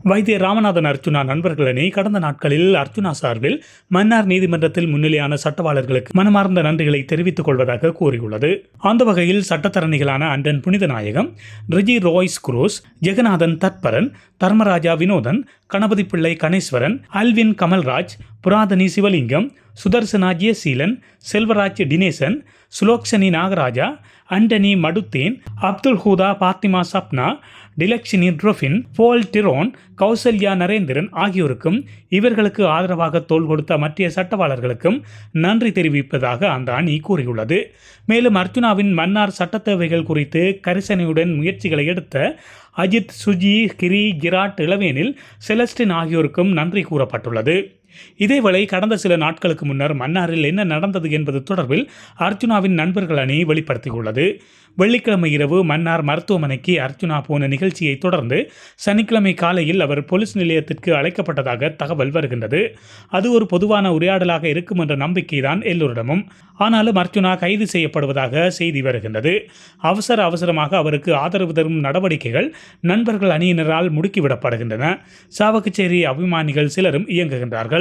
வைத்திய ராமநாதன் அர்ச்சுனா நண்பர்கள் அணி கடந்த நாட்களில் அர்ச்சுனா சார்பில் மன்னார் நீதிமன்றத்தில் முன்னிலையான சட்டவாளர்களுக்கு மனமார்ந்த நன்றிகளை தெரிவித்துக் கொள்வதாக கூறியுள்ளது. அந்த வகையில் சட்டத்தரணிகளான அண்டன் புனிதநாயகம், ரிஜி ரோய்ஸ் குரூஸ், ஜெகநாதன் தத்பரன், தர்மராஜா வினோதன், கணபதி பிள்ளை கணேஸ்வரன், அல்வின் கமல்ராஜ், புராதனி சிவலிங்கம், சுதர்சனா ஜெயசீலன், செல்வராஜ் டினேசன், சுலோக்ஷனி நாகராஜா, அண்டனி மடுத்தேன், அப்துல் ஹூதா பாத்திமா சப்னா, டிலக்ஷினி ட்ரோஃபின், போல் டிரோன், கௌசல்யா நரேந்திரன் ஆகியோருக்கும் இவர்களுக்கு ஆதரவாக தோள் கொடுத்த மற்ற சட்டவாளர்களுக்கும் நன்றி தெரிவிப்பதாக அந்த அணி கூறியுள்ளது. மேலும் அர்ச்சுனாவின் மன்னார் சட்டத்தேவைகள் குறித்து கரிசனையுடன் முயற்சிகளை எடுத்த அஜித், சுஜி, கிரி, கிராட், இளவேனில், செலஸ்டின் ஆகியோருக்கும் நன்றி கூறப்பட்டுள்ளது. இதேவேளை கடந்த சில நாட்களுக்கு முன்னர் மன்னாரில் என்ன நடந்தது என்பது தொடர்பில் அர்ச்சுனாவின் நண்பர்கள் அணி வெளிப்படுத்தியுள்ளது. வெள்ளிக்கிழமை இரவு மன்னார் மருத்துவமனைக்கு அர்ச்சுனா போன நிகழ்ச்சியை தொடர்ந்து சனிக்கிழமை காலையில் அவர் போலீஸ் நிலையத்திற்கு அழைக்கப்பட்டதாக தகவல் வருகின்றது. அது ஒரு பொதுவான உரையாடலாக இருக்கும் என்ற நம்பிக்கைதான் எல்லோரிடமும். ஆனாலும் அர்ச்சுனா கைது செய்யப்படுவதாக செய்தி வருகின்றது. அவசரமாக அவருக்கு ஆதரவு தரும் நடவடிக்கைகள் நண்பர்கள் அணியினரால் முடுக்கிவிடப்படுகின்றன. சாவகச்சேரி அபிமானிகள் சிலரும் இயங்குகின்றார்கள்.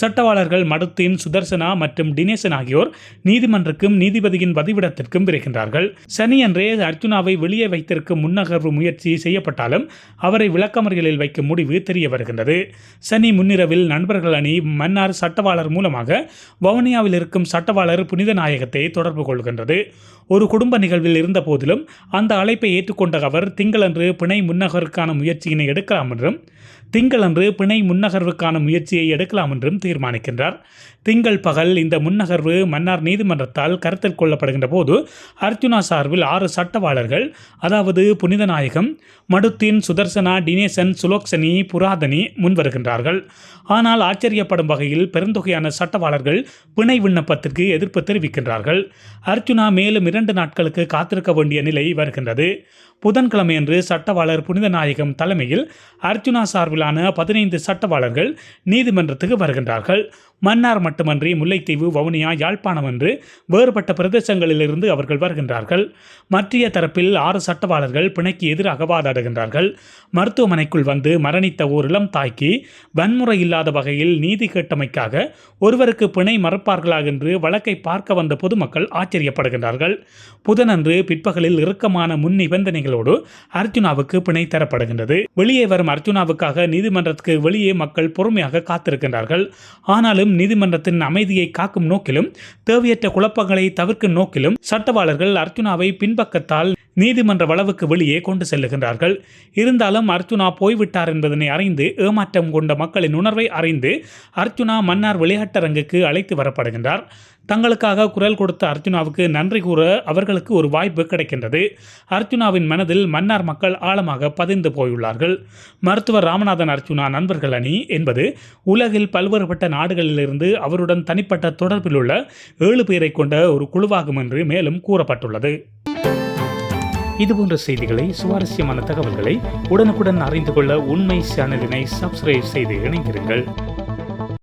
சட்டவாளர்கள் மடுத்தீன், சுதர்சனா மற்றும் டினேசன் ஆகியோர் நீதிமன்றக்கும் நீதிபதியின் பதிவிடத்திற்கும் விரைகின்றார்கள். சனியன்றே அர்ச்சுனாவை வெளியே வைத்திருக்கும் முன்னகர்வு முயற்சி செய்யப்பட்டாலும் அவரை விளக்கமறியலில் வைக்கும் முடிவு தெரிய வருகின்றது. சனி முன்னிரவில் நண்பர்கள் அணி மன்னார் சட்டவாளர் மூலமாக வவுனியாவில் இருக்கும் சட்டவாளர் புனிதநாயகத்தை தொடர்பு கொள்கின்றது. ஒரு குடும்ப நிகழ்வில் இருந்த போதிலும் அந்த அழைப்பை ஏற்றுக்கொண்ட அவர் திங்களன்று பிணை முன்னகர்வுக்கான முயற்சியை எடுக்கலாம் என்றும் தீர்மானிக்கின்றார். திங்கள் பகல் இந்த முன்னகர்வு மன்னார் நீதிமன்றத்தால் கருத்தில் கொள்ளப்படுகின்ற போது அர்ச்சுனா சார்பில் 6 சட்டவாளர்கள், அதாவது புனிதநாயகம், மடுத்தீன், சுதர்சனா, டினேசன், சுலோக்ஷனி, புராதனி முன்வருகின்றார்கள். ஆனால் ஆச்சரியப்படும் வகையில் பெருந்தொகையான சட்டவாளர்கள் பிணை விண்ணப்பத்திற்கு எதிர்ப்பு தெரிவிக்கின்றார்கள். அர்ச்சுனா மேலும் 2 நாட்களுக்கு காத்திருக்க வேண்டிய நிலை வருகின்றது. புதன்கிழமையன்று சட்டவாளர் புனிதநாயகம் தலைமையில் அர்ச்சுனா சார்பிலான 15 சட்டவாளர்கள் நீதிமன்றத்துக்கு வருகின்றார்கள். மன்னார் மட்டுமன்றி முல்லைத்தீவு, வவுனியா, யாழ்ப்பாணம் என்று வேறுபட்ட பிரதேசங்களிலிருந்து அவர்கள் வருகின்றார்கள். மற்றைய தரப்பில் 6 சட்டவாளர்கள் பிணைக்கு எதிராக வாதாடுகின்றார்கள். மருத்துவமனைக்குள் வந்து மரணித்த ஓர் இளம் தாய்க்கு வன்முறை இல்லாத வகையில் நீதி கேட்டமைக்காக ஒருவருக்கு பிணை மறுப்பார்களா என்று வழக்கை பார்க்க வந்த பொதுமக்கள் ஆச்சரியப்படுகின்றார்கள். புதனன்று பிற்பகலில் இறுக்கமான முன் நிபந்தனைகளோடு அர்ச்சுனாவுக்கு பிணை தரப்படுகின்றது. வெளியே வரும் அர்ச்சுனாவுக்காக நீதிமன்றத்துக்கு வெளியே மக்கள் பொறுமையாக காத்திருக்கின்றார்கள். ஆனாலும் நீதிமன்றத்தின் அமைதியை காக்கும் நோக்கிலும் தேவையற்ற குழப்பங்களை தவிர்க்கும் நோக்கிலும் சட்டவாளர்கள் அர்ச்சுனாவை பின்பக்கத்தால் நீதிமன்ற வளவுக்கு வெளியே கொண்டு செல்லுகின்றார்கள். இருந்தாலும் அர்ச்சுனா போய்விட்டார் என்பதனை அறிந்து ஏமாற்றம் கொண்ட மக்களின் உணர்வை அறிந்து அர்ச்சுனா மன்னார் விளையாட்டரங்குக்கு அழைத்து வரப்படுகின்றார். தங்களுக்காக குரல் கொடுத்த அர்ச்சுனாவுக்கு நன்றி கூற அவர்களுக்கு ஒரு வாய்ப்பு கிடைக்கின்றது. அர்ச்சுனாவின் மனதில் மன்னார் மக்கள் ஆழமாக பதிந்து போயுள்ளார்கள். மருத்துவர் ராமநாதன் அர்ச்சுனா நண்பர்கள் அணி என்பது உலகில் பல்வேறுபட்ட நாடுகளிலிருந்து அவருடன் தனிப்பட்ட தொடர்பில் உள்ள 7 பேரை கொண்ட ஒரு குழுவாகும் என்று மேலும் கூறப்பட்டுள்ளது. இதுபோன்ற செய்திகளை, சுவாரஸ்யமான தகவல்களை உடனுக்குடன் அறிந்து கொள்ள உண்மை சேனலினை சப்ஸ்கிரைப் செய்து இணைந்திருங்கள்.